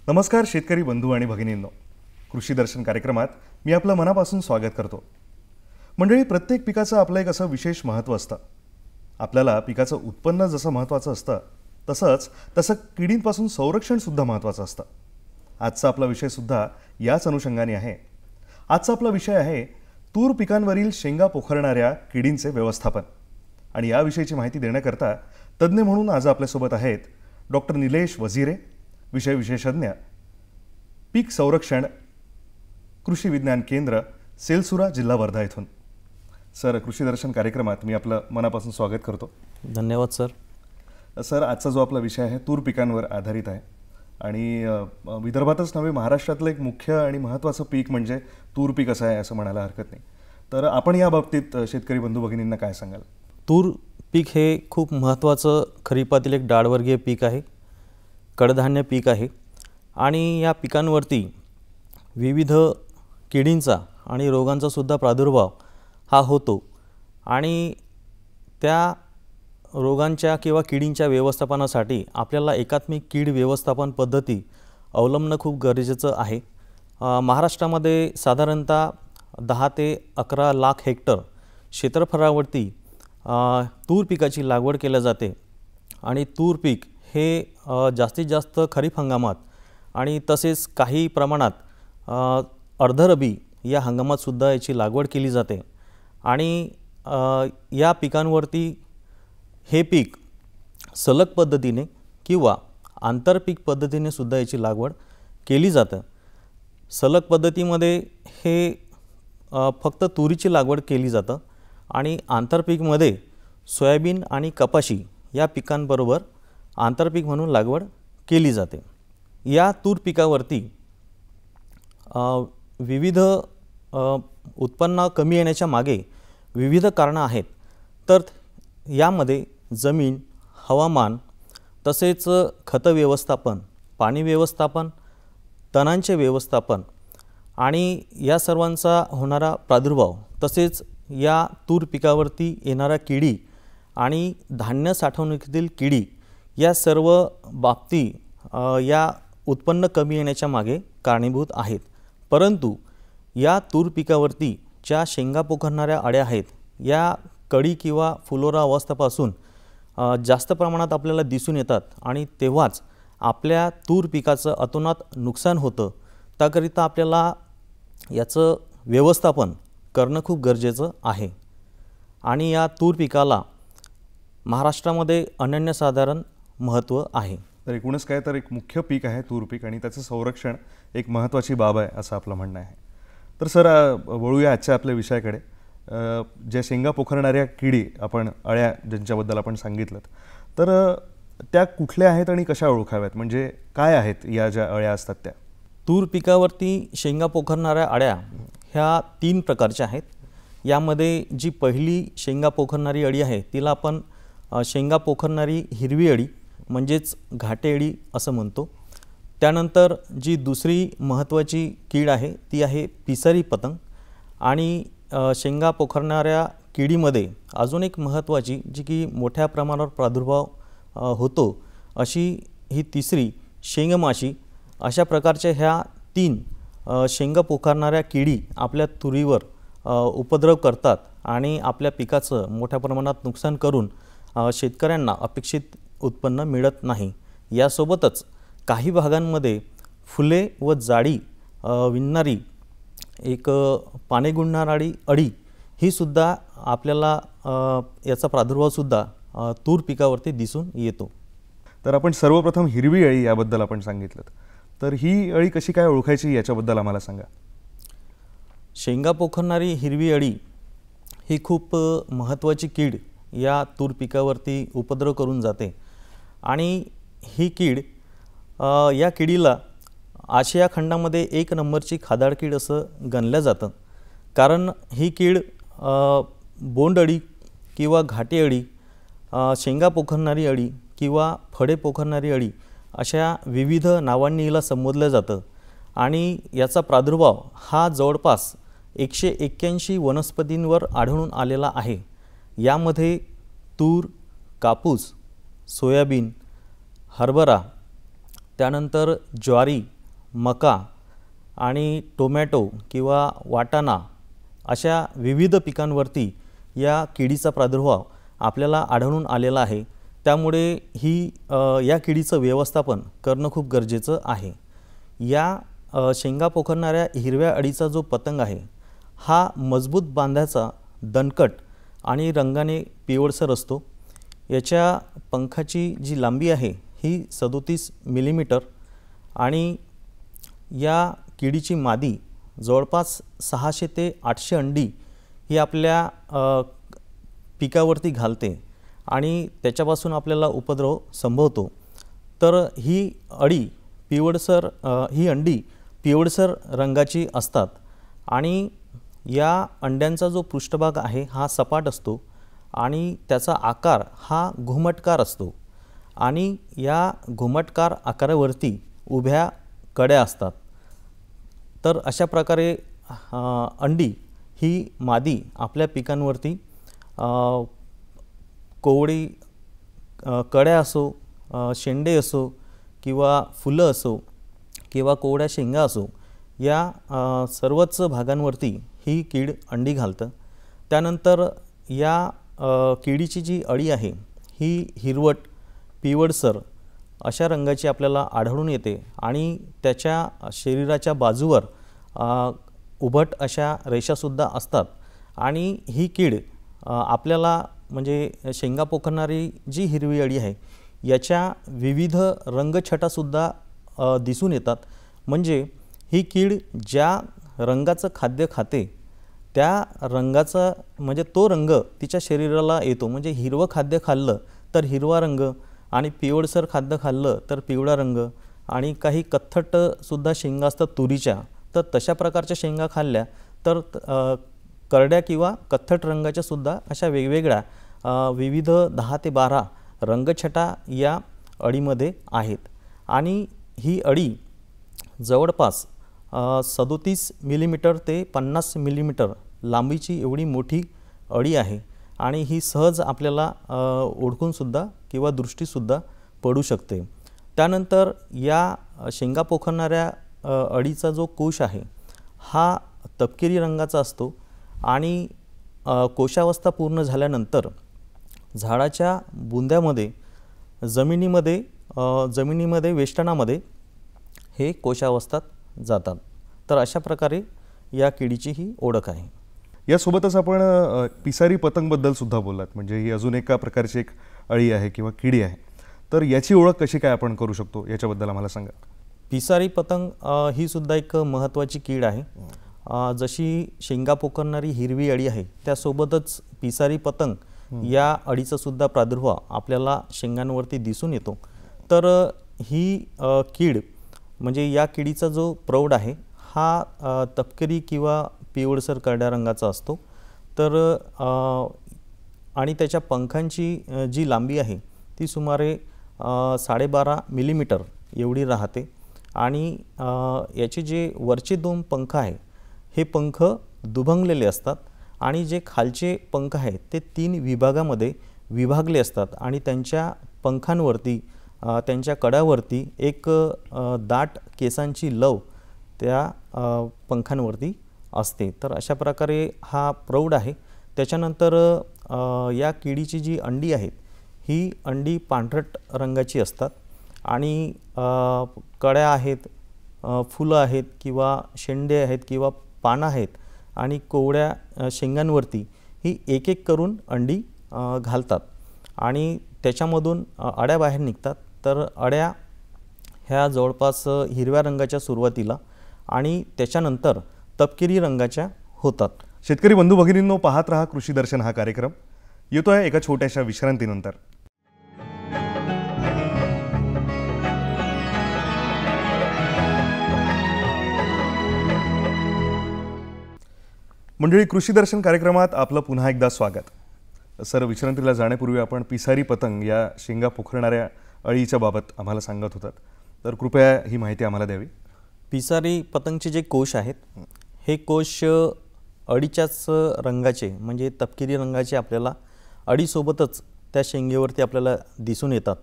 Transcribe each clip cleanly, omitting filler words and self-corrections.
नमस्कार शेतकरी बंधू आणि भगिनींनो, कृषी दर्शन कार्यक्रमात मी आपलं मनापासून स्वागत करतो. मंडळी, प्रत्येक पिकाचं आपलं एक असं विशेष महत्त्व असतं. आपल्याला पिकाचं उत्पन्न जसं महत्त्वाचं असतं तसं किडींपासून संरक्षणसुद्धा महत्त्वाचं असतं. आजचा आपला विषयसुद्धा याच अनुषंगाने आहे. आजचा आपला विषय आहे तूर पिकांवरील शेंगा पोखरणाऱ्या किडींचे व्यवस्थापन. आणि याविषयीची माहिती देण्याकरता तज्ज्ञ म्हणून आज आपल्यासोबत आहेत डॉक्टर निलेश वझिरे, विषय विशेषज्ञ, पीक संरक्षण, कृषी विज्ञान केंद्र, सेलसुरा, जिल्हा वर्धा येथून. सर, कृषी दर्शन कार्यक्रमात मी आपलं मनापासून स्वागत करतो. धन्यवाद सर. सर, आजचा जो आपला विषय आहे तूर पिकांवर आधारित आहे आणि विदर्भातच नव्हे, महाराष्ट्रातलं एक मुख्य आणि महत्त्वाचं पीक म्हणजे तूर पीक असं आहे असं म्हणायला हरकत नाही. तर आपण या बाबतीत शेतकरी बंधू भगिनींना काय सांगाल? तूर पीक हे खूप महत्त्वाचं खरीपातील एक डाळवर्गीय पीक आहे, कडधान्य पीक आहे आणि या पिकांवरती विविध किडींचा आणि रोगांचासुद्धा प्रादुर्भाव हा होतो आणि त्या रोगांच्या किंवा किडींच्या व्यवस्थापनासाठी आपल्याला एकात्मिक कीड व्यवस्थापन पद्धती अवलंबणं खूप गरजेचं आहे. महाराष्ट्रामध्ये साधारणतः 10 ते 11 लाख हेक्टर क्षेत्रफळावरती तूर पिकाची लागवड केली जाते आणि तूर पीक हे जास्तीत जास्त खरीप हंगामात आणि तसेच काही प्रमाणात अर्धरबी या हंगामातसुद्धा याची लागवड केली जाते. आणि या पिकांवरती हे पीक सलग पद्धतीने किंवा आंतरपीक पद्धतीने सुद्धा याची लागवड केली जातं. सलग पद्धतीमध्ये हे फक्त तुरीची लागवड केली जातं आणि आंतरपीकमध्ये सोयाबीन आणि कपाशी या पिकांबरोबर आंतरपीक म्हणून लागवड केली जाते. या तूर पिकावरती विविध उत्पन्न कमी येण्याच्या मागे विविध कारणं आहेत. तर यामध्ये जमीन, हवामान, तसेच खत व्यवस्थापन, पाणी व्यवस्थापन, तणांचे व्यवस्थापन आणि या सर्वांचा होणारा प्रादुर्भाव, तसेच या तूर पिकावरती येणाऱ्या किडी आणि धान्य साठवणुकीतील किडी या सर्व बाबती या उत्पन्न कमी येण्याच्या मागे कारणीभूत आहेत. परंतु या तूर पिकावरती ज्या शेंगा पोखरणाऱ्या अळ्या आहेत, या कळी किंवा फुलोरा अवस्थेपासून जास्त प्रमाणात आपल्याला दिसून येतात आणि तेव्हाच आपल्या तूर पिकाचं अतोनात नुकसान होतं. त्याकरिता आपल्याला याचं व्यवस्थापन करणं खूप गरजेचं आहे. आणि या तूर पिकाला महाराष्ट्रामध्ये अनन्यसाधारण महत्त्व आहे. तर एकूणच काय, तर एक मुख्य पीक आहे तूर पीक आणि त्याचं संरक्षण एक महत्त्वाची बाब आहे असं आपलं म्हणणं आहे. तर सर, वळूया आजच्या आपल्या विषयाकडे. ज्या शेंगा पोखरणाऱ्या किडी, आपण अळ्या ज्यांच्याबद्दल आपण सांगितलं, तर त्या कुठल्या आहेत आणि कशा ओळखाव्यात? म्हणजे काय आहेत या ज्या अळ्या असतात त्या? तूर पिकावरती शेंगा पोखरणाऱ्या अळ्या ह्या 3 प्रकारच्या आहेत. यामध्ये जी पहिली शेंगा पोखरणारी अळी आहे तिला आपण शेंगा पोखरणारी हिरवी अळी म्हणजेच घाटे अळी असं म्हणतो. त्यानंतर जी दुसरी महत्त्वाची कीड आहे ती आहे पिसारी पतंग. आणि शेंगा पोखरणाऱ्या किडीमध्ये अजून एक महत्त्वाची, जी की मोठ्या प्रमाणावर प्रादुर्भाव होतो, अशी ही तिसरी शेंगमाशी. अशा प्रकारच्या ह्या 3 शेंगा पोखरणाऱ्या किडी आपल्या तुरीवर उपद्रव करतात आणि आपल्या पिकाचं मोठ्या प्रमाणात नुकसान करून शेतकऱ्यांना अपेक्षित उत्पन्न मिळत नाही. यासोबतच काही भागांमध्ये फुले व जाडी विणणारी एक पाने गुंडणारी अळी ही सुद्धा आपल्याला याचा प्रादुर्भावसुद्धा तूर पिकावरती दिसून येतो. तर आपण सर्वप्रथम हिरवी अळी याबद्दल आपण सांगितलं, तर ही अळी कशी काय ओळखायची याच्याबद्दल आम्हाला सांगा. शेंगा पोखरणारी हिरवी अळी ही खूप महत्त्वाची कीड या तूर पिकावरती उपद्रव करून जाते आणि ही कीड या किडीला आशिया खंडामध्ये 1 नंबरची खादाड कीड असं गणलं जातं. कारण ही कीड बोंडअळी किंवा घाटे अळी, शेंगा पोखरणारी अळी किंवा फळे पोखरणारी अळी अशा विविध नावांनी हिला संबोधलं जातं आणि याचा प्रादुर्भाव हा जवळपास 181 वनस्पतींवर आढळून आलेला आहे. यामध्ये तूर, कापूस, सोयाबीन, हरभरा, त्यानंतर ज्वारी, मका आणि टोमॅटो किंवा वाटाणा अशा विविध पिकांवरती या किडीचा प्रादुर्भाव आपल्याला आढळून आलेला आहे. त्यामुळे या किडीचं व्यवस्थापन करणं खूप गरजेचं आहे. या शेंगा पोखरणाऱ्या हिरव्या अळीचा जो पतंग आहे हा मजबूत बांध्याचा, दणकट आणि रंगाने पिवळसर असतो. याच्या पंखाची जी लांबी आहे ही 37 मिलीमीटर आणि या किडीची मादी जवळपास 600 ते 800 अंडी ही आपल्या पिकावरती घालते आणि त्याच्यापासून आपल्याला उपद्रव संभवतो. तर ही अंडी पिवळसर रंगाची असतात आणि या अंड्यांचा जो पृष्ठभाग आहे हा सपाट असतो आणि त्याचा आकार हा घुमटकार असतो आणि या घुमटकार आकारावरती उभ्या कड्या असतात. तर अशा प्रकारे अंडी ही मादी आपल्या पिकांवरती कोवळी कड्या असो, शेंडे असो किंवा फुलं असो किंवा कोवळ्या शेंगा असो या सर्वच भागांवरती ही कीड अंडी घालतं. त्यानंतर या किडीची जी अळी आहे ही हिरवट, पिवळसर अशा रंगाची आपल्याला आढळून येते आणि त्याच्या शरीराच्या बाजूवर उभट अशा रेषासुद्धा असतात आणि ही कीड आपल्याला म्हणजे शेंगा पोखरणारी जी हिरवी अळी आहे याच्या विविध रंगछटासुद्धा दिसून येतात. म्हणजे ही कीड ज्या रंगाचं खाद्य खाते त्या रंगाचा म्हणजे तो रंग तिच्या शरीराला येतो. म्हणजे हिरवं खाद्य खाल्लं तर हिरवा रंग आणि पिवळसर खाद्य खाल्लं तर पिवळा रंग आणि काही कथ्थटसुद्धा शेंगा असतात तुरीच्या, तर तशा प्रकारच्या शेंगा खाल्ल्या तर करड्या किंवा कथ्थट रंगाच्या सुद्धा अशा वेगवेगळ्या विविध 10 ते 12 रंगछटा या अळीमध्ये आहेत. आणि ही अळी जवळपास 37 मिलीमीटर ते 50 मिलीमीटर लांबीची एवढी मोठी अळी आहे आणि ही सहज आपल्याला ओळखूनसुद्धा किंवा दृष्टीसुद्धा पडू शकते. त्यानंतर या शेंगा पोखरणाऱ्या अळीचा जो कोश आहे हा तपकिरी रंगाचा असतो आणि कोशावस्था पूर्ण झाल्यानंतर झाडाच्या बुंद्यामध्ये जमिनीमध्ये वेष्टनामध्ये हे कोशावस्थात जातात. तर अशा प्रकारे या किडीची ही ओळख आहे. यासोबतच आपण पिसारी पतंगबद्दल सुद्धा बोललात. म्हणजे ही अजून एका प्रकारची एक अळी आहे किंवा किडी आहे. तर याची ओळख कशी काय आपण करू शकतो याच्याबद्दल आम्हाला सांगा. पिसारी पतंग ही सुद्धा एक महत्त्वाची कीड आहे. जशी शेंगा पोखरणारी हिरवी अळी आहे त्यासोबतच पिसारी पतंग या अळीचा सुद्धा प्रादुर्भाव आपल्याला शेंगांवरती दिसून येतो. तर ही कीड म्हणजे या किडीचा जो प्रौढ आहे हा तपकिरी किंवा पिवळसर करड्या रंगाचा असतो. तर आणि त्याच्या पंखांची जी लांबी आहे ती सुमारे 12.5 मिलीमीटर एवढी राहते आणि याचे जे वरचे 2 पंख आहे हे पंख दुभंगलेले असतात आणि जे खालचे पंख आहेत ते 3 विभागामध्ये विभागले असतात आणि त्यांच्या पंखांवरती त्यांच्या कडावरती एक दाट केसांची लव त्या पंखांवरती असते. तर अशा प्रकारे हा प्रौढ आहे. त्याच्यानंतर या किडीची जी अंडी आहेत ही अंडी पांढरट रंगाची असतात आणि कड्या आहेत, फुलं आहेत किंवा शेंडे आहेत किंवा पानं आहेत आणि कोवळ्या शेंगांवरती ही एक एक करून अंडी घालतात आणि त्याच्यामधून अळ्या बाहेर निघतात. तर अळ्या ह्या जवळपास हिरव्या रंगाच्या सुरुवातीला आणि त्याच्यानंतर तपकिरी रंगाच्या होतात शेतकरी बंधू भगिनींनो, पाहत रहा कृषी दर्शन हा कार्यक्रम. येतोय एका छोट्याशा विश्रांतीनंतर. मंडळी, कृषी दर्शन कार्यक्रमात आपलं पुन्हा एकदा स्वागत. सर, विश्रांतीला जाण्यापूर्वी आपण पिसारी पतंग या शेंगा पोखरणाऱ्या अळीच्या बाबत आम्हाला सांगत होतात, तर कृपया ही माहिती आम्हाला द्यावी. पिसारी पतंगचे जे कोश आहेत, हे कोश अळीच्याच रंगाचे म्हणजे तपकिरी रंगाचे आपल्याला अळीसोबतच त्या शेंगेवरती आपल्याला दिसून येतात.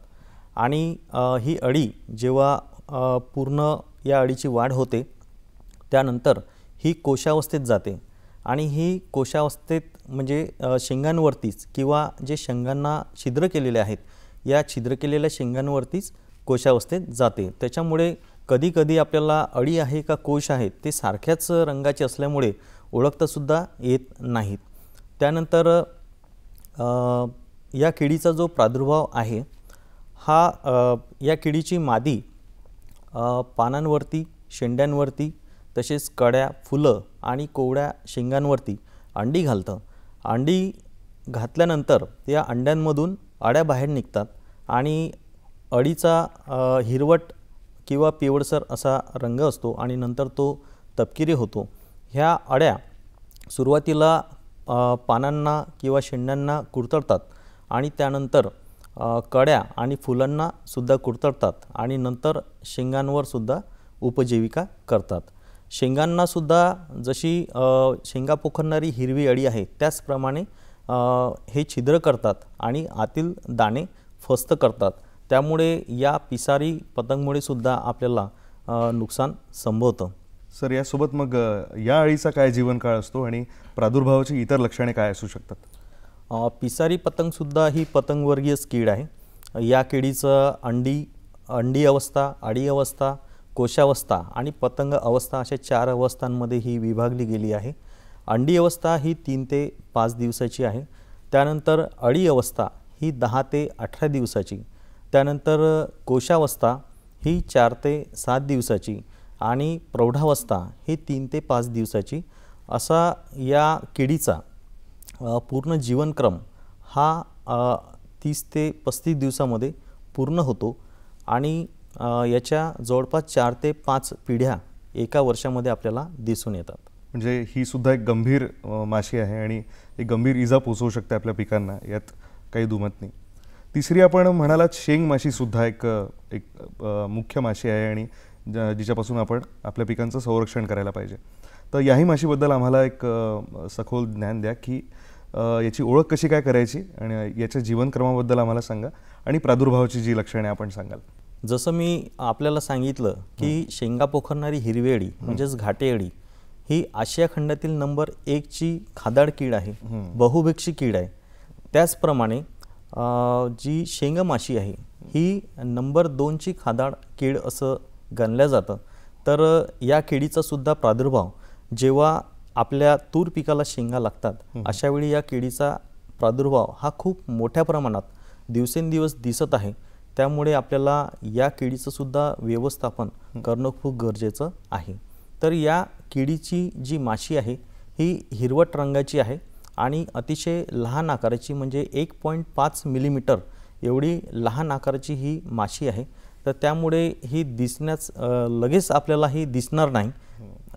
आणि ही अळी जेव्हा पूर्ण या अळीची वाढ होते त्यानंतर ही कोशावस्थेत जाते. आणि ही कोशावस्थेत म्हणजे शेंगांवरतीच किंवा जे शेंगांना छिद्र केलेले आहेत या छिद्र केलेल्या शेंगांवरतीच कोशावस्थेत जाते. त्याच्यामुळे कधीकधी आपल्याला अळी आहे का कोश आहे ते सारख्याच रंगाचे असल्यामुळे ओळखतासुद्धा येत नाहीत. त्यानंतर या किडीचा जो प्रादुर्भाव आहे हा या किडीची मादी पानांवरती, शेंड्यांवरती, तसेच कड्या, फुलं आणि कोवड्या शेंगांवरती अंडी घालतं. अंडी घातल्यानंतर या अंड्यांमधून अळ्या बाहेर निघतात आणि अळीचा हिरवट किंवा पिवळसर असा रंग असतो आणि नंतर तो तपकिरी होतो. ह्या अळ्या सुरुवातीला पानांना किंवा शेंड्यांना कुरतडतात आणि त्यानंतर कड्या आणि फुलांना सुद्धा कुरतडतात आणि नंतर शेंगांवर सुद्धा उपजीविका करतात. शेंगांनासुद्धा जशी शेंगा पोखरणारी हिरवी अळी आहे त्याचप्रमाणे हे छिद्र करतात आणि आतील दाणे फस्त करतात. त्यामुळे या पिसारी पतंगमुळे सुद्धा आपल्याला नुकसान संभवतं. सर, यासोबत मग या अळीचा काय जीवनकाळ असतो आणि प्रादुर्भावाची इतर लक्षणे काय असू शकतात? पिसारी पतंगसुद्धा ही पतंगवर्गीयच कीड आहे. या किडीचं अंडी अवस्था, अळी अवस्था, कोशावस्था आणि पतंग अवस्था अशा 4 अवस्थांमध्ये ही विभागली गेली आहे. अंडी अवस्था ही 3 ते 5 दिवसाची आहे. त्यानंतर अळी अवस्था ही 10 ते 18 दिवसाची. त्यानंतर कोशावस्था ही 4 ते 7 दिवसाची आणि प्रौढावस्था ही 3 ते 5 दिवसाची. असा या किडीचा पूर्ण जीवनक्रम हा 30 ते 35 दिवसामध्ये पूर्ण होतो आणि याच्या जवळपास 4 ते 5 पिढ्या एका वर्षामध्ये आपल्याला दिसून येतात. म्हणजे ही सुद्धा एक गंभीर माशी आहे आणि एक गंभीर इजा पोचवू शकते आपल्या पिकांना, यात काही दुमत नाही. तिसरी आपण म्हणालात शेंग माशी सुद्धा एक मुख्य माशी आहे आणि जिच्यापासून आपण आपल्या पिकांचं संरक्षण करायला पाहिजे. तर याही माशीबद्दल आम्हाला एक सखोल ज्ञान द्या की याची ओळख कशी काय करायची आणि याच्या जीवनक्रमाबद्दल आम्हाला सांगा आणि प्रादुर्भावाची जी लक्षणे आपण सांगाल. जसं मी आपल्याला सांगितलं की शेंगा पोखरणारी हिरवी अळी म्हणजेच घाटे अळी ही आशिया खंडातील नंबर 1 ची खादाड कीड आहे, बहुभिक्षी कीड आहे. त्याचप्रमाणे जी शेंग माशी आहे ही नंबर 2 ची खादाड कीड असं गणलं जातं. तर या किडीचा सुद्धा प्रादुर्भाव जेव्हा आपल्या तूर पिकाला शेंगा लागतात अशावेळी या किडीचा प्रादुर्भाव हा खूप मोठ्या प्रमाणात दिवसेंदिवस दिसत आहे. त्यामुळे आपल्याला या किडीचं सुद्धा व्यवस्थापन करणं खूप गरजेचं आहे. तर या किडीची जी माशी आहे ही हिरवट रंगाची आहे आणि अतिशय लहान आकाराची म्हणजे 1.5 मिलीमीटर एवढी लहान आकाराची ही माशी आहे. तर त्यामुळे ही दिसण्यास लगेच आपल्याला ही दिसणार नाही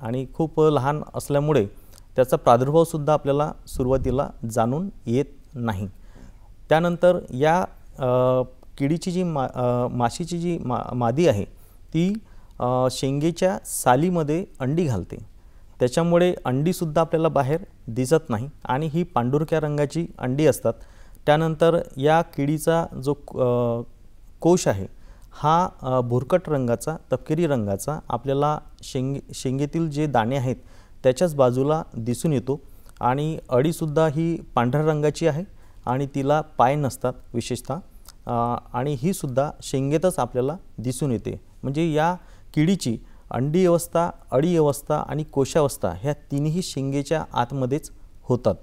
आणि खूप लहान असल्यामुळे त्याचा प्रादुर्भावसुद्धा आपल्याला सुरुवातीला जाणून येत नाही. त्यानंतर या किडीची जी माशीची जी मादी आहे ती शेंगेच्या सालीमध्ये अंडी घालते. त्याच्यामुळे अंडीसुद्धा आपल्याला बाहेर दिसत नाही आणि ही पांढुरक्या रंगाची अंडी असतात. त्यानंतर या किडीचा जो कोश आहे हा भुरकट रंगाचा, तपकिरी रंगाचा आपल्याला शेंगेतील जे दाणे आहेत त्याच्याच बाजूला दिसून येतो आणि अळीसुद्धा ही पांढऱ्या रंगाची आहे आणि तिला पाय नसतात विशेषतः आणि ही सुद्धा शेंगेतच आपल्याला दिसून येते. म्हणजे या किडीची अंडी अवस्था, अळी अवस्था आणि कोशावस्था ह्या तिन्ही शेंगेच्या आतमध्येच होतात.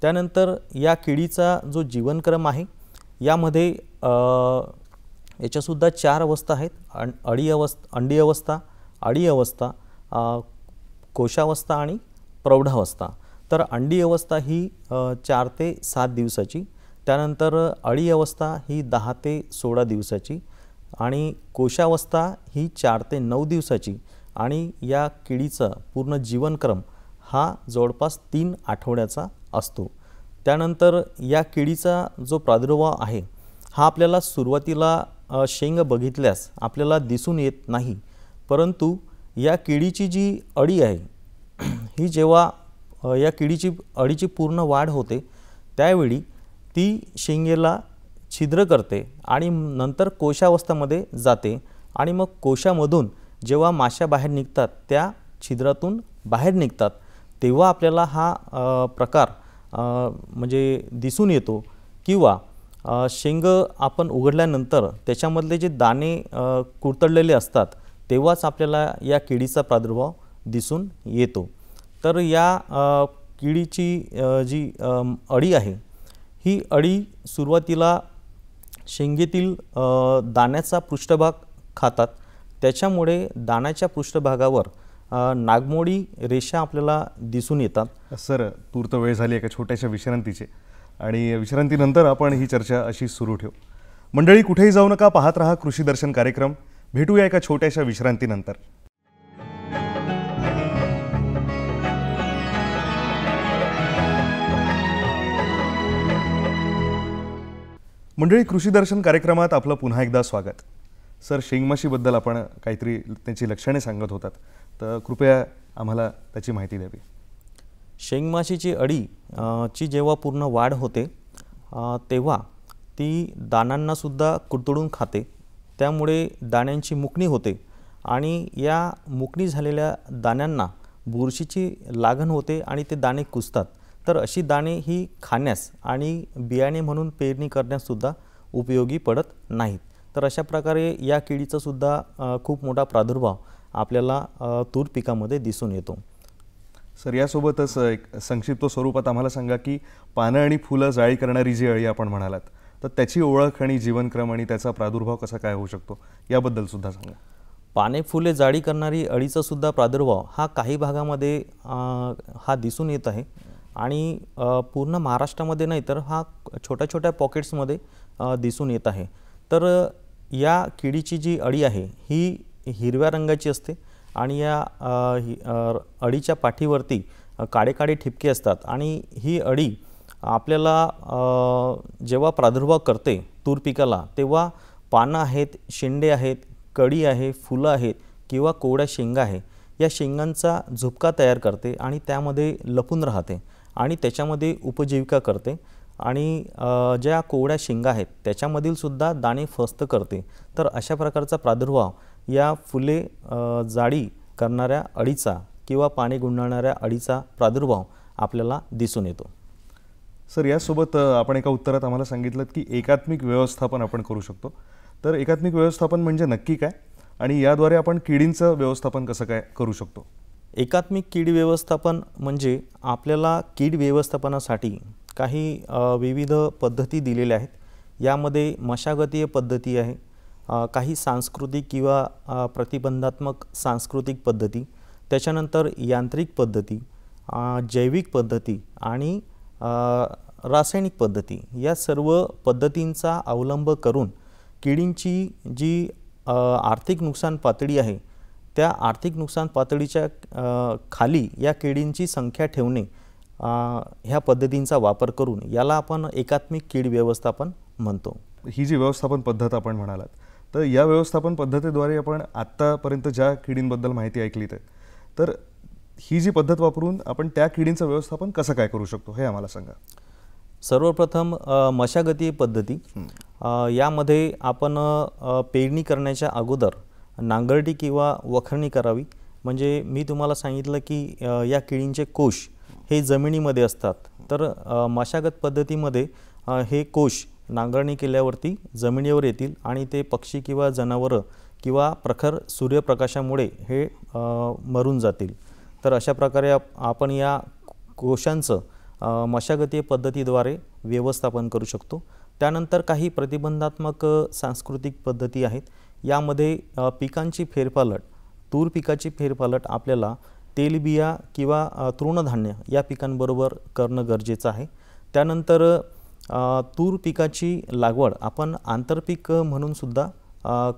त्यानंतर या किडीचा जो जीवनक्रम आहे यामध्ये याच्यासुद्धा 4 अवस्था आहेत. अंडी अवस्था, अळी अवस्था, कोशावस्था आणि प्रौढावस्था. तर अंडी अवस्था ही 4 ते 7 दिवसाची, त्यानंतर अळी अवस्था ही 10 ते 16 दिवसाची आणि कोशावस्था ही 4 ते 9 दिवसाची आणि या किडीचा पूर्ण जीवनक्रम हा जवळपास 3 आठवड्याचा असतो. त्यानंतर या किडीचा जो प्रादुर्भाव आहे हा आपल्याला सुरुवातीला शेंग बघितल्यास आपल्याला दिसून येत नाही, परंतु या किडीची जी अळी आहे ही जेव्हा या किडीची अळीची पूर्ण वाढ होते त्यावेळी ती शेंगेला छिद्र करते आणि नंतर कोशावस्थेमध्ये जाते आणि मग कोशामधून जेव्हा माशा बाहेर निघतात त्या छिद्रातून बाहेर निघतात तेव्हा आपल्याला हा प्रकार म्हणजे दिसून येतो. किंवा शेंग आपण उघडल्यानंतर त्याच्यामधले जे दाणे कुरतडलेले असतात तेव्हाच आपल्याला या किडीचा प्रादुर्भाव दिसून येतो. तर या किडीची जी अळी आहे ही अळी सुरुवातीला शेंगेतील दाण्याचा पृष्ठभाग खातात, त्याच्यामुळे दाण्याच्या पृष्ठभागावर नागमोडी रेषा आपल्याला दिसून येतात. सर, तूर्त वेळ झाली एका छोट्याशा विश्रांतीची आणि विश्रांतीनंतर आपण ही चर्चा अशी सुरू ठेवू. मंडळी, कुठेही जाऊ नका, पाहत रहा कृषी दर्शन कार्यक्रम. भेटूया एका छोट्याशा विश्रांतीनंतर. मंडळी, कृषी दर्शन कार्यक्रमात आपलं पुन्हा एकदा स्वागत. सर, शेंगमाशीबद्दल आपण काहीतरी त्याची लक्षणे सांगत होतात, तर कृपया आम्हाला त्याची माहिती द्यावी. शेंगमाशीची अळी ची जेव्हा पूर्ण वाढ होते तेव्हा ती दाण्यांनासुद्धा कुरतडून खाते, त्यामुळे दाण्यांची मुकणी होते आणि या मुकणी झालेल्या दाण्यांना बुरशीची लागण होते आणि ते दाणे कुजतात. तर अशी दाणे ही खाण्यास आणि बियाणे म्हणून पेरणी करण्याससुद्धा उपयोगी पडत नाहीत. तर अशा प्रकारे या किडीचासुद्धा खूप मोठा प्रादुर्भाव आपल्याला तूर पिकामध्ये दिसून येतो. सर, यासोबतच एक संक्षिप्त स्वरूपात आम्हाला सांगा की पानं आणि फुलं जाळी करणारी जी अळी आपण म्हणालात, तर त्याची ओळख आणि जीवनक्रम आणि त्याचा प्रादुर्भाव कसा काय होऊ शकतो याबद्दल सुद्धा सांगा. पाने फुले जाळी करणारी अळीचासुद्धा प्रादुर्भाव हा काही भागामध्ये हा दिसून येत आहे आणि पूर्ण महाराष्ट्रामध्ये नाही तर हा छोट्या छोट्या पॉकेट्समध्ये दिसून येत आहे. तर या किडीची जी अळी आहे ही हिरव्या रंगाची असते आणि या अळीच्या पाठीवरती काळे काळे ठिपके असतात आणि ही अळी आपल्याला जेव्हा प्रादुर्भाव करते तूर पिकाला तेव्हा पानं आहेत, शेंडे आहेत, कळी आहे, फुलं आहेत किंवा कोवड्या शेंगा आहे, या शेंगांचा झुपका तयार करते आणि त्यामध्ये लपून राहते आणि त्याच्यामध्ये उपजीविका करते आणि ज्या कोवड्या शेंगा आहेत त्याच्यामधील सुद्धा दाणे फस्त करते. तर अशा प्रकारचा प्रादुर्भाव या फुले जाळी करणाऱ्या अळीचा किंवा पाने गुंडाळणाऱ्या अळीचा प्रादुर्भाव आपल्याला दिसून येतो. सर, यासोबत आपण एका उत्तरात आम्हाला सांगितलं की एकात्मिक व्यवस्थापन आपण करू शकतो. तर एकात्मिक व्यवस्थापन म्हणजे नक्की काय आणि याद्वारे आपण किडींचं व्यवस्थापन कसं काय करू शकतो? एकात्मिक कीड व्यवस्थापन म्हणजे आपल्याला कीड व्यवस्थापनासाठी काही विविध पद्धती दिलेल्या आहेत. यामध्ये मशागतीय पद्धती आहे, काही सांस्कृतिक किंवा प्रतिबंधात्मक सांस्कृतिक पद्धती, त्याच्यानंतर यांत्रिक पद्धती, जैविक पद्धती आणि रासायनिक पद्धती, या सर्व पद्धतींचा अवलंब करून किडींची जी आर्थिक नुकसान पातळी आहे त्या आर्थिक नुकसान पातळीच्या खाली या किडींची संख्या ठेवणे, ह्या पद्धतींचा वापर करून याला आपण एकात्मिक कीड व्यवस्थापन म्हणतो. ही जी व्यवस्थापन पद्धत आपण म्हणालात, तर या व्यवस्थापन पद्धतीद्वारे आपण आत्तापर्यंत ज्या किडींबद्दल माहिती ऐकली तर ही जी पद्धत वापरून आपण त्या किडींचं व्यवस्थापन कसं काय करू शकतो हे आम्हाला सांगा. सर्वप्रथम मशागतीय पद्धती, यामध्ये आपण पेरणी करण्याच्या अगोदर नांगरटी किंवा वखरणी करावी. म्हणजे मी तुम्हाला सांगितलं की या किडींचे कोश हे जमिनीमध्ये असतात, तर मशागत पद्धतीमध्ये हे कोश नांगरणी केल्यावरती जमिनीवर येतील आणि ते पक्षी किंवा जनावरं किंवा प्रखर सूर्यप्रकाशामुळे हे मरून जातील. तर अशा प्रकारे आपण या कोशांचं मशागतीय पद्धतीद्वारे व्यवस्थापन करू शकतो. त्यानंतर काही प्रतिबंधात्मक सांस्कृतिक पद्धती आहेत. यामध्ये पिकांची फेरपालट, तूर पिकाची फेरपालट आपल्याला तेलबिया किंवा तृणधान्य या पिकांबरोबर करणं गरजेचं आहे. त्यानंतर तूर पिकाची लागवड आपण आंतरपीक म्हणून सुद्धा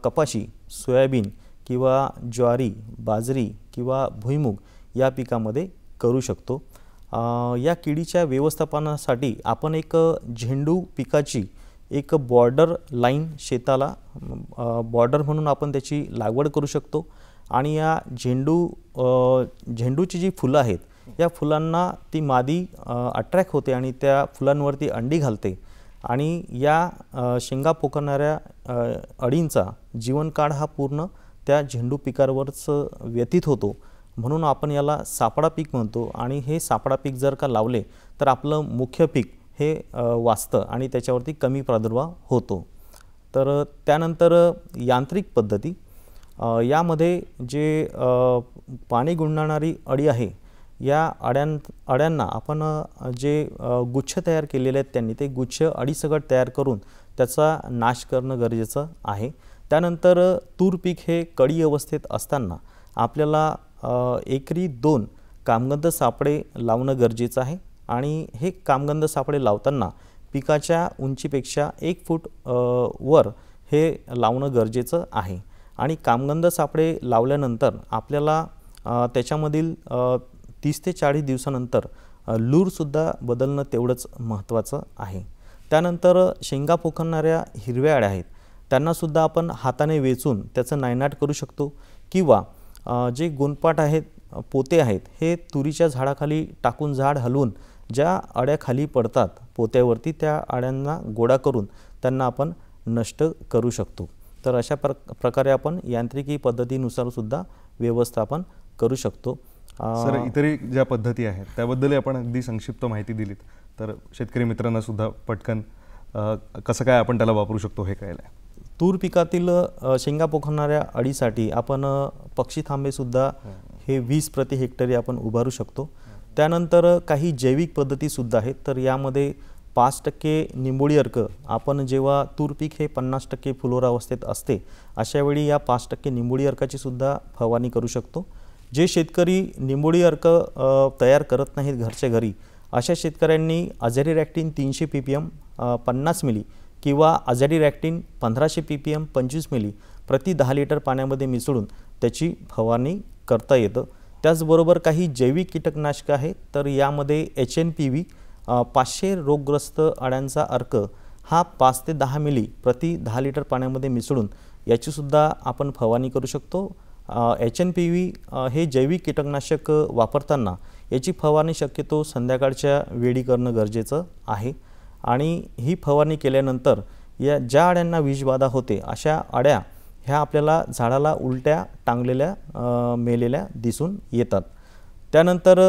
कपाशी, सोयाबीन किंवा ज्वारी, बाजरी किंवा भुईमूग या पिकामध्ये करू शकतो. या किडीच्या व्यवस्थापनासाठी आपण एक झेंडू पिकाची एक बॉर्डर लाईन शेताला बॉर्डर म्हणून आपण त्याची लागवड करू शकतो. आणि या झेंडूची जी फुलं आहेत या फुलांना ती मादी अट्रॅक्ट होते आणि त्या फुलांवरती अंडी घालते आणि या शेंगा पोखरणाऱ्या अळींचा जीवनकाळ हा पूर्ण त्या झेंडू पिकावरच व्यतीत होतो. म्हणून आपण याला सापळा पीक म्हणतो. आणि हे सापळा पीक जर का लावले तर आपलं मुख्य पीक हे वाचतं आणि त्याच्यावरती कमी प्रादुर्भाव होतो. तर त्यानंतर यांत्रिक पद्धती, यामध्ये जे पाणी गुंडाळणारी अळी आहे या अळ्यांना आपण जे गुच्छ तयार केलेले आहेत त्यांनी ते गुच्छ अळीसकट तयार करून त्याचा नाश करणं गरजेचं आहे. त्यानंतर तूर पीक हे कळी अवस्थेत असताना आपल्याला एकरी 2 कामगंध सापळे लावणं गरजेचं आहे. आणि हे कामगंध सापळे लावताना पिकाच्या उंचीपेक्षा 1 फूट वर हे लावणं गरजेचं आहे. आणि कामगंध सापळे लावल्यानंतर आपल्याला त्याच्यामधील 30 ते 40 दिवसानंतर लूरसुद्धा बदलणं तेवढंच महत्त्वाचं आहे. त्यानंतर शेंगा पोखरणाऱ्या हिरव्या अळ्या आहेत त्यांनासुद्धा आपण हाताने वेचून त्याचं नायनाट करू शकतो. किंवा जे गोनपाट आहेत, पोते आहेत, हे तुरीच्या झाडाखाली टाकून झाड हलवून ज्या अळ्या खाली पडतात पोत्यावरती त्या अळ्यांना गोळा करून त्यांना आपण नष्ट करू शकतो. तर अशा प्रकारे आपण यांत्रिकी पद्धतीनुसार सुद्धा व्यवस्थापन करू शकतो. सर, इतरही ज्या पद्धती आहेत त्याबद्दल आपण अगदी संक्षिप्त माहिती दिलीत तर शेतकरी मित्रांना सुद्धा पटकन कसं काय आपण त्याला वापरू शकतो हे कळलं आहे. तूर पिकातील शेंगा पोखरणाऱ्या अळीसाठी आपण पक्षी थांबेसुद्धा हे 20 प्रति हेक्टरी आपण उभारू शकतो. त्यानंतर काही जैविक पद्धतीसुद्धा आहेत. तर यामध्ये 5% निंबोळी अर्क, आपण जेव्हा तूर पीक हे 50% फुलोरावस्थेत असते अशावेळी या 5% निंबोळी अर्काची सुद्धा फवारणी करू शकतो. जे शेतकरी निंबोळी अर्क तयार करत नाहीत घरच्या घरी अशा शेतकऱ्यांनी अझॅडिरॅक्टिन 300 ppm 50 मिली किंवा अझॅडिरॅक्टिन 1500 ppm 25 मिली प्रति 10 लिटर पाण्यामध्ये मिसळून त्याची फवारणी करता येतं. त्याचबरोबर काही जैविक कीटकनाशकं आहेत. तर यामध्ये HNPV 500 रोगग्रस्त अळ्यांचा अर्क हा 5 ते 10 मिली प्रति 10 लिटर पाण्यामध्ये मिसळून याचीसुद्धा आपण फवारणी करू शकतो. HNPV हे जैविक कीटकनाशक वापरताना याची फवारणी शक्यतो संध्याकाळच्या वेळी करणं गरजेचं आहे. आणि ही फवारणी केल्यानंतर या ज्या अळ्यांना विषबाधा होते अशा अळ्या ह्या आपल्याला झाडाला उलट्या टांगलेल्या मेलेल्या दिसून येतात. त्यानंतर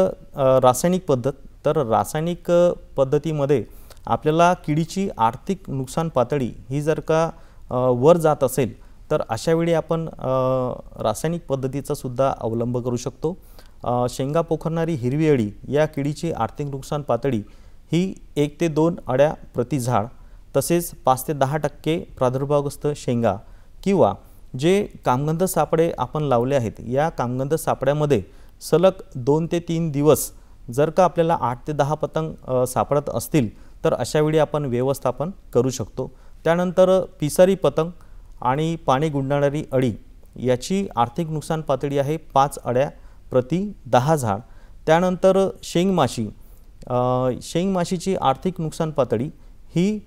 रासायनिक पद्धत, तर रासायनिक पद्धतीमध्ये आपल्याला किडीची आर्थिक नुकसान पातळी ही जर का वर जात असेल तर अशावेळी आपण रासायनिक पद्धतीचा सुद्धा अवलंब करू शकतो. शेंगा पोखरणारी हिरवी अळी या किडीची आर्थिक नुकसान पातळी ही 1 ते 2 अळ्या प्रति झाड, तसेच 5 ते 10% प्रादुर्भावग्रस्त शेंगा किंवा जे कामगंध सापळे आपण लावले आहेत या कामगंध सापड्यामध्ये सलग 2 ते 3 दिवस जर का आपल्याला 8 ते 10 पतंग सापडत असतील तर अशावेळी आपण व्यवस्थापन करू शकतो. त्यानंतर पिसारी पतंग आणि पाणी गुंडाळणारी अळी याची आर्थिक नुकसान पातळी आहे 5 अळ्या प्रति 10 झाड. त्यानंतर शेंगमाशीची आर्थिक नुकसान पातळी ही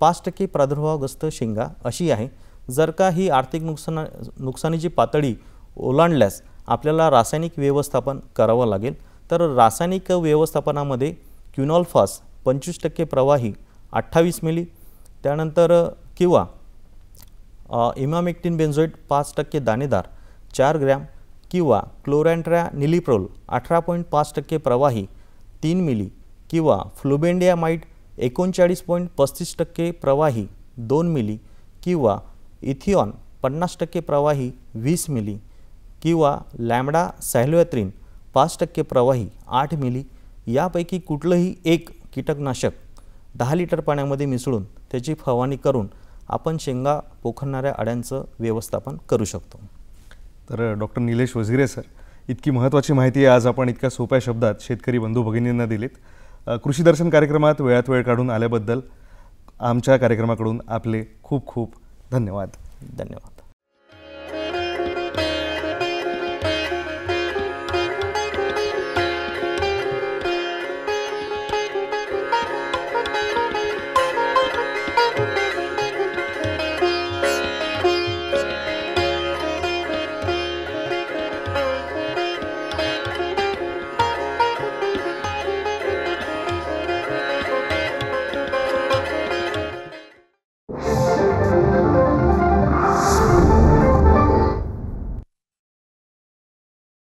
5% प्रादुर्भावग्रस्त शेंगा अशी आहे. जर का ही आर्थिक नुकसानीची पातळी ओलांडल्यास आपल्याला रासायनिक व्यवस्थापन करावं लागेल. तर रासायनिक व्यवस्थापनामध्ये क्युनॉलफॉस 25% प्रवाही 28 मिली, त्यानंतर किंवा इमामेक्टिन बेन्झोएट 5% दाणेदार 4 ग्रॅम किंवा क्लोरॅन्ट्रा निलिप्रोल 18.5% प्रवाही 3 मिली किंवा फ्लुबेंडियामाइड 39.35% प्रवाही 2 मिली किंवा इथिऑन 50% प्रवाही 20 मिली किंवा लॅम्बडा सायलोएथ्रिन 5% प्रवाही 8 मिली यापैकी कुठलंही एक कीटकनाशक 10 लिटर पाण्यामध्ये मिसळून त्याची फवारणी करून आपण शेंगा पोखरणाऱ्या अळ्यांचं व्यवस्थापन करू शकतो. तर डॉक्टर निलेश वझिरे सर, इतकी महत्त्वाची माहिती आज आपण इतक्या सोप्या शब्दात शेतकरी बंधू भगिनींना दिलीत. कृषी दर्शन कार्यक्रमात वेळात वेळ काढून आल्याबद्दल आमच्या कार्यक्रमाकडून आपले खूप खूप धन्यवाद. धन्यवाद.